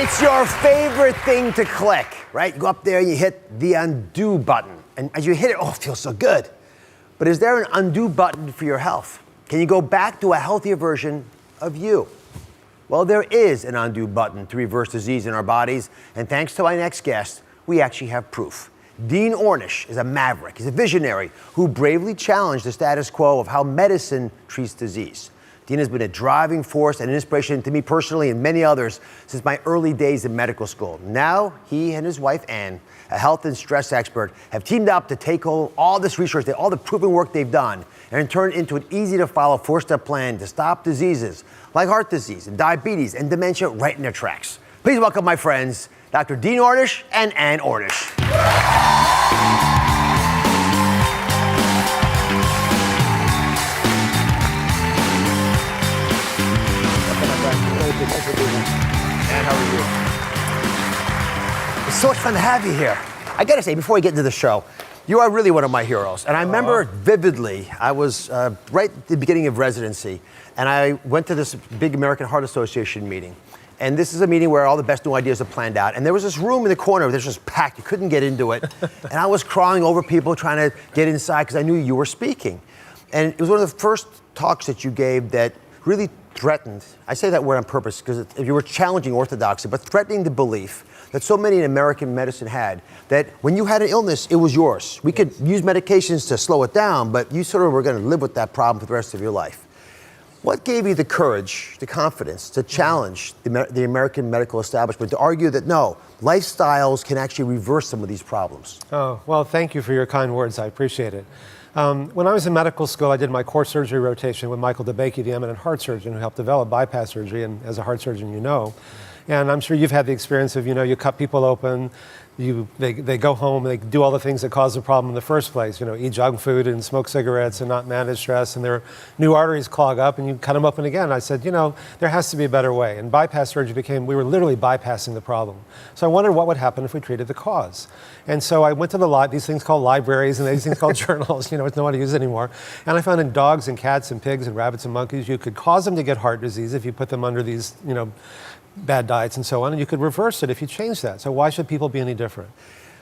It's your favorite thing to click, right? You go up there and you hit the undo button. And as you hit it, oh, it feels so good. But is there an undo button for your health? Can you go back to a healthier version of you? Well, there is an undo button to reverse disease in our bodies. And thanks to my next guest, we actually have proof. Dean Ornish is a maverick. He's a visionary who bravely challenged the status quo of how medicine treats disease. Dean has been a driving force and an inspiration to me personally and many others since my early days in medical school. Now, he and his wife, Anne, a health and stress expert, have teamed up to take all this research, all the proven work they've done, and turn it into an easy-to-follow four-step plan to stop diseases like heart disease and diabetes and dementia right in their tracks. Please welcome my friends, Dr. Dean Ornish and Anne Ornish. Anne, how are you? It's so much fun to have you here. I gotta say, before we get into the show, you are really one of my heroes. And I remember vividly, I was right at the beginning of residency, and I went to this big American Heart Association meeting. And this is a meeting where all the best new ideas are planned out. And there was this room in the corner that was just packed. You couldn't get into it. And I was crawling over people trying to get inside because I knew you were speaking. And it was one of the first talks that you gave that really threatened, I say that word on purpose because you were challenging orthodoxy, but threatening the belief that so many in American medicine had, that when you had an illness, it was yours. We could use medications to slow it down, but you sort of were going to live with that problem for the rest of your life. What gave you the courage, the confidence to challenge the American medical establishment, to argue that no, lifestyles can actually reverse some of these problems? Oh, well, thank you for your kind words. I appreciate it. When I was in medical school, I did my core surgery rotation with Michael DeBakey, the eminent heart surgeon who helped develop bypass surgery, and as a heart surgeon, you know. And I'm sure you've had the experience of, you cut people open, they go home, they do all the things that cause the problem in the first place, eat junk food and smoke cigarettes and not manage stress, and their new arteries clog up and you cut them open again. I said, there has to be a better way. And bypass surgery we were literally bypassing the problem. So I wondered what would happen if we treated the cause. And so I went to these things called libraries and these things called journals, it's no one to use anymore. And I found in dogs and cats and pigs and rabbits and monkeys, you could cause them to get heart disease if you put them under these, bad diets and so on, and you could reverse it if you change that. So why should people be any different?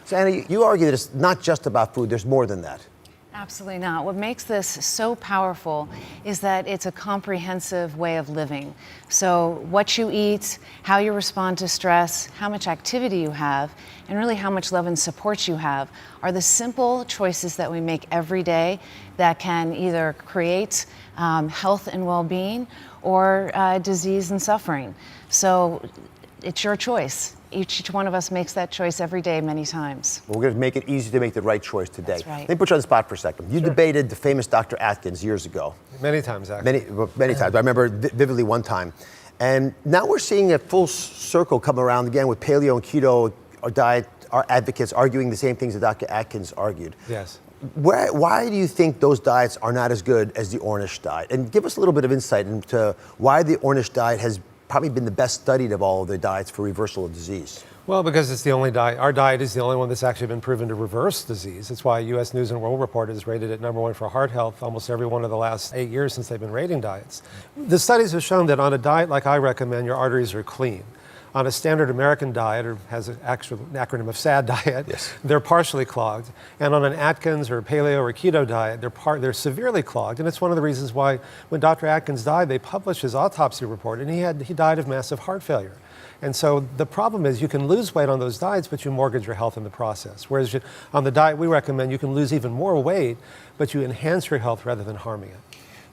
So Anna, you argue that it's not just about food, there's more than that. Absolutely not. What makes this so powerful is that it's a comprehensive way of living. So what you eat, how you respond to stress, how much activity you have, and really how much love and support you have are the simple choices that we make every day that can either create health and well-being or disease and suffering. So it's your choice. Each one of us makes that choice every day, many times. Well, we're going to make it easy to make the right choice today. That's right. Let me put you on the spot for a second. You debated the famous Dr. Atkins years ago. Many times, actually. Many times. I remember vividly one time. And now we're seeing a full circle come around again with paleo and keto diet advocates arguing the same things that Dr. Atkins argued. Yes. Why do you think those diets are not as good as the Ornish diet? And give us a little bit of insight into why the Ornish diet has probably been the best studied of all of the diets for reversal of disease. Well, because it's the only diet, our diet is the only one that's actually been proven to reverse disease. That's why U.S. News and World Report has rated it #1 for heart health almost every one of the last 8 years since they've been rating diets. The studies have shown that on a diet like I recommend, your arteries are clean. On a standard American diet, or has an acronym of SAD diet, yes, they're partially clogged. And on an Atkins or paleo or keto diet, they're severely clogged. And it's one of the reasons why when Dr. Atkins died, they published his autopsy report, and he died of massive heart failure. And so the problem is you can lose weight on those diets, but you mortgage your health in the process. Whereas on the diet we recommend, you can lose even more weight, but you enhance your health rather than harming it.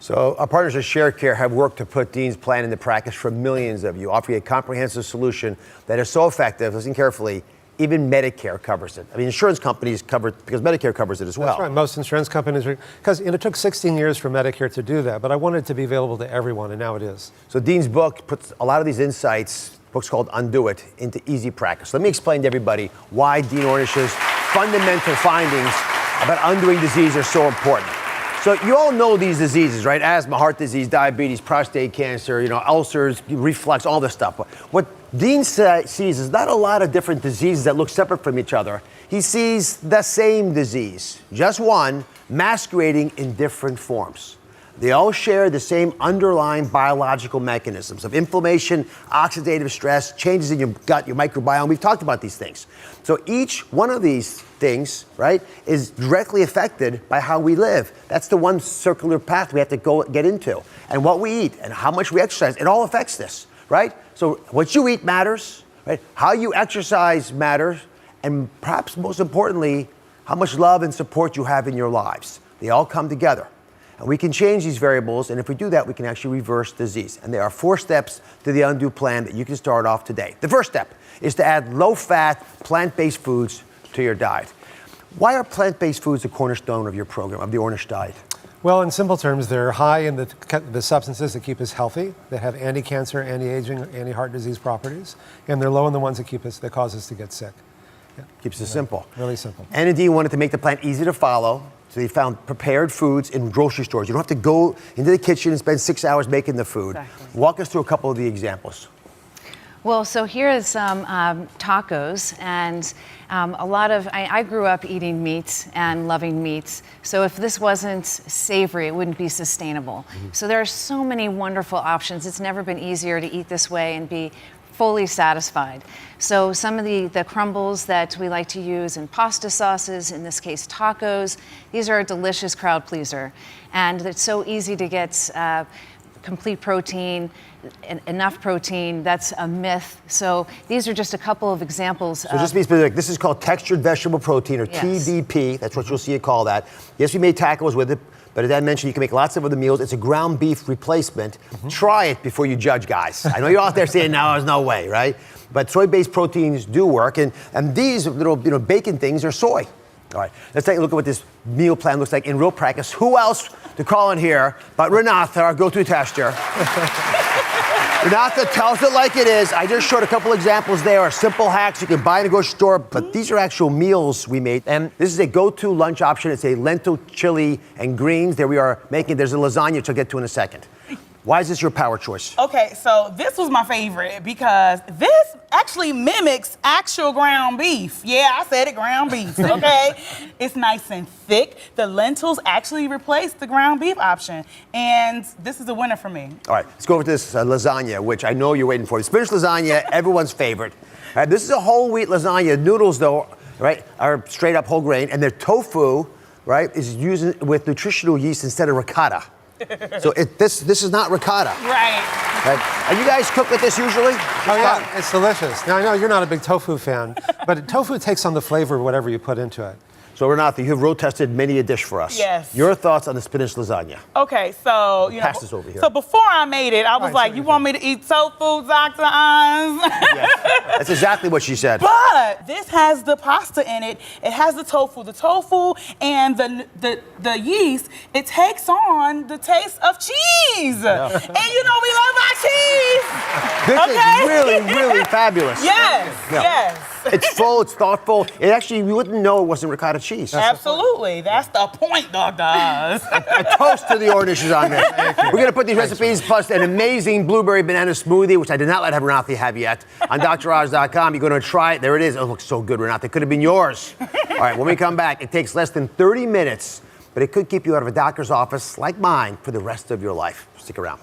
So our partners at ShareCare have worked to put Dean's plan into practice for millions of you, offering a comprehensive solution that is so effective, listen carefully, even Medicare covers it. I mean, insurance companies cover it because Medicare covers it as well. That's right. Most insurance companies, because it took 16 years for Medicare to do that, but I wanted it to be available to everyone, and now it is. So Dean's book puts a lot of these insights, book's called Undo It, into easy practice. Let me explain to everybody why Dean Ornish's fundamental findings about undoing disease are so important. So you all know these diseases, right? Asthma, heart disease, diabetes, prostate cancer, ulcers, reflux, all this stuff. What Dean sees is not a lot of different diseases that look separate from each other. He sees the same disease, just one, masquerading in different forms. They all share the same underlying biological mechanisms of inflammation, oxidative stress, changes in your gut, your microbiome. We've talked about these things. So each one of these things, right, is directly affected by how we live. That's the one circular path we have to get into. And what we eat and how much we exercise, it all affects this, right? So what you eat matters, right? How you exercise matters, and perhaps most importantly, how much love and support you have in your lives. They all come together. And we can change these variables, and if we do that, we can actually reverse disease. And there are 4 steps to the Undo plan that you can start off today. The first step is to add low-fat, plant-based foods to your diet. Why are plant-based foods the cornerstone of your program, of the Ornish diet? Well, in simple terms, they're high in the substances that keep us healthy, that have anti-cancer, anti-aging, anti-heart disease properties, and they're low in the ones that cause us to get sick. Yeah. Keeps it simple. Really simple. Anne and Dee wanted to make the plan easy to follow, so they found prepared foods in grocery stores. You don't have to go into the kitchen and spend 6 hours making the food. Exactly. Walk us through a couple of the examples. Well, so here is some tacos, and I grew up eating meats and loving meats, so if this wasn't savory, it wouldn't be sustainable. So there are so many wonderful options. It's never been easier to eat this way and be fully satisfied. So some of the crumbles that we like to use in pasta sauces, in this case tacos, these are a delicious crowd pleaser. And it's so easy to get complete protein, enough protein. That's a myth. So these are just a couple of examples. So just to be specific, this is called textured vegetable protein, or Yes. TVP. That's what you'll see it called that. Yes, we made tacos with it, but as I mentioned, you can make lots of other meals. It's a ground beef replacement. Try it before you judge, guys. I know you're out there saying, no, there's no way, right? But soy-based proteins do work, and these little bacon things are soy. All right, let's take a look at what this meal plan looks like in real practice. Who else to call in here but Renata, our go-to tester? Renata tells it like it is. I just showed a couple examples there, simple hacks you can buy in a grocery store, but these are actual meals we made. And this is a go-to lunch option. It's a lentil, chili, and greens. There we are making, there's a lasagna, which I'll get to in a second. Why is this your power choice? Okay, so this was my favorite because this actually mimics actual ground beef. Yeah, I said it, ground beef, okay? It's nice and thick. The lentils actually replace the ground beef option, and this is a winner for me. All right, let's go over to this lasagna, which I know you're waiting for. The spinach lasagna, everyone's favorite. All right, this is a whole wheat lasagna. Noodles, though, right, are straight up whole grain, and their tofu, right, is used with nutritional yeast instead of ricotta. So this is not ricotta. Right. And you guys cook with this usually? Oh yeah, it's delicious. Now I know you're not a big tofu fan, but tofu takes on the flavor of whatever you put into it. So Renata, you have road tested many a dish for us. Yes. Your thoughts on the spinach lasagna? Okay, so Pass this over here. So before I made it, I was Right, like, so "You you want me to eat tofu, Dr. Oz?" Yes. That's exactly what she said. But this has the pasta in it. It has the tofu. The tofu and the yeast, it takes on the taste of cheese. Yeah. And you know we love our cheese. This Okay. is really, really fabulous. Yes, Yeah. yes. It's full, it's thoughtful. It actually, you wouldn't know it wasn't ricotta cheese. Absolutely. That's the point, Dr. Oz. A toast to the Ornishes on this. We're going to put these recipes plus an amazing blueberry banana smoothie, which I did not let Renata have yet, on DrOz.com. You're going to try it. There it is. It looks so good, Renata. It could have been yours. All right, when we come back, it takes less than 30 minutes, but it could keep you out of a doctor's office like mine for the rest of your life. Stick around.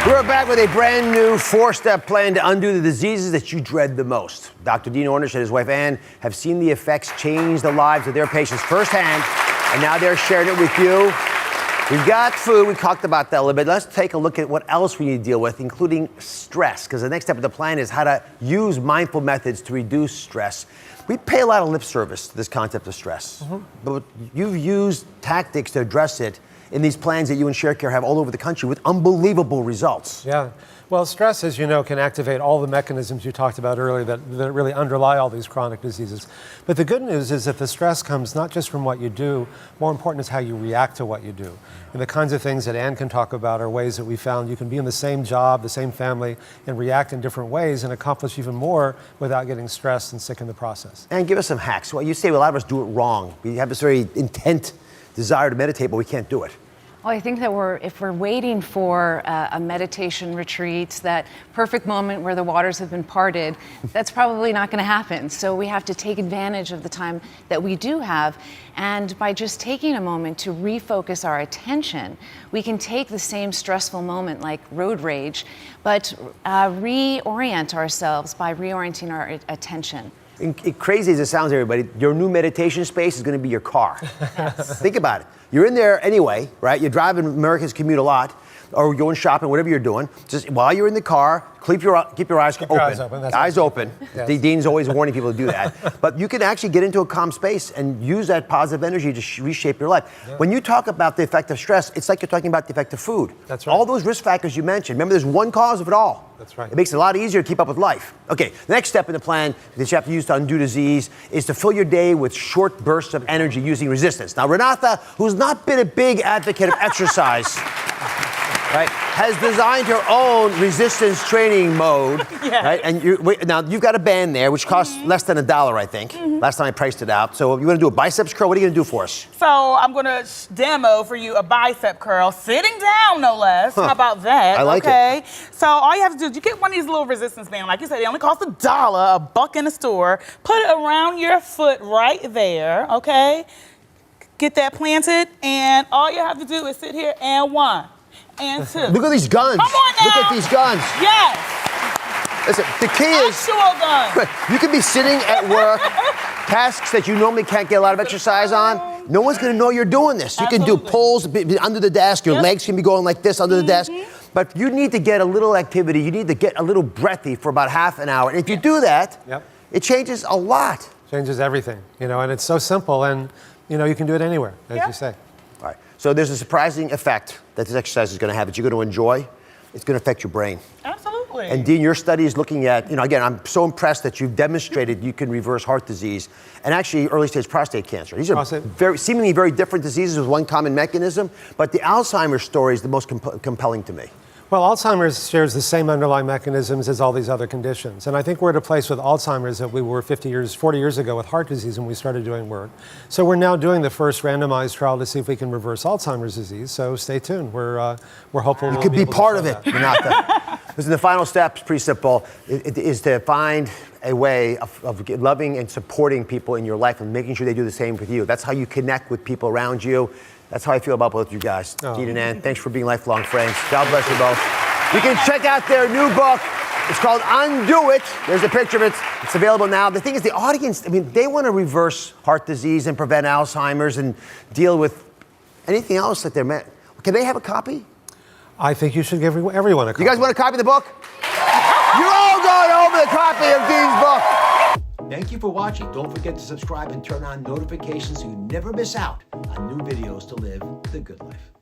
We're back with a brand new 4-step plan to undo the diseases that you dread the most. Dr. Dean Ornish and his wife Anne have seen the effects change the lives of their patients firsthand, and now they're sharing it with you. We've got food, we talked about that a little bit. Let's take a look at what else we need to deal with, including stress, because the next step of the plan is how to use mindful methods to reduce stress. We pay a lot of lip service to this concept of stress, but you've used tactics to address it in these plans that you and ShareCare have all over the country with unbelievable results. Yeah. Well, stress, as you know, can activate all the mechanisms you talked about earlier that really underlie all these chronic diseases. But the good news is that the stress comes not just from what you do, more important is how you react to what you do. And the kinds of things that Anne can talk about are ways that we found you can be in the same job, the same family, and react in different ways and accomplish even more without getting stressed and sick in the process. And give us some hacks. Well, you say a lot of us do it wrong. We have this very intent desire to meditate, but we can't do it. Well, I think that if we're waiting for a meditation retreat, that perfect moment where the waters have been parted, that's probably not going to happen. So we have to take advantage of the time that we do have. And by just taking a moment to refocus our attention, we can take the same stressful moment like road rage, but reorient ourselves by reorienting our attention. Crazy as it sounds, everybody, your new meditation space is going to be your car. Think about it. You're in there anyway, right? You're driving Americans commute a lot, or you're going shopping, whatever you're doing. Just while you're in the car, keep your eyes open. Eyes open. Yes. Dean's always warning people to do that. But you can actually get into a calm space and use that positive energy to reshape your life. Yeah. When you talk about the effect of stress, it's like you're talking about the effect of food. That's right. All those risk factors you mentioned, remember there's one cause of it all. That's right. It makes it a lot easier to keep up with life. Okay, the next step in the plan that you have to use to undo disease is to fill your day with short bursts of energy using resistance. Now, Renata, who's not been a big advocate of exercise, right, has designed her own resistance training mode. Yeah. Right? And now you've got a band there, which costs less than $1, I think. Last time I priced it out. So you want to do a biceps curl? What are you going to do for us? So I'm going to demo for you a bicep curl, sitting down no less. How about that? I like it. So all you have to do is you get one of these little resistance bands. Like you said, they only cost $1, $1 in the store. Put it around your foot right there, okay? Get that planted, and all you have to do is sit here and 1 and 2. Look at these guns. Come on now. Look at these guns. Yes. Listen, the key is Actual gun. you can be sitting at work, tasks that you normally can't get a lot of exercise on. No one's going to know you're doing this. You can do Absolutely. pulls be under the desk. Your legs can be going like this under the desk. But you need to get a little activity. You need to get a little breathy for about half an hour. And if you do that, it changes a lot. Changes everything, and it's so simple, and you can do it anywhere, as you say. All right. So there's a surprising effect that this exercise is going to have that you're going to enjoy. It's going to affect your brain. Absolutely. And Dean, your study is looking at, again, I'm so impressed that you've demonstrated you can reverse heart disease and actually early stage prostate cancer. These are seemingly very different diseases with one common mechanism, but the Alzheimer's story is the most compelling to me. Well, Alzheimer's shares the same underlying mechanisms as all these other conditions. And I think we're at a place with Alzheimer's that we were 40 years ago with heart disease when we started doing work. So we're now doing the first randomized trial to see if we can reverse Alzheimer's disease. So stay tuned. We're hopeful You could be part of it, Renata. Listen, the final step is pretty simple. It is to find a way of loving and supporting people in your life and making sure they do the same with you. That's how you connect with people around you. That's how I feel about both you guys. Dean and Anne, thanks for being lifelong friends. God bless you both. You can check out their new book. It's called Undo It. There's a picture of it. It's available now. The thing is, the audience, they want to reverse heart disease and prevent Alzheimer's and deal with anything else that they're meant. Can they have a copy? I think you should give everyone a copy. You guys want a copy of the book? You're all going over the copy of Dean's book. Thank you for watching. Don't forget to subscribe and turn on notifications so you never miss out on new videos to live the good life.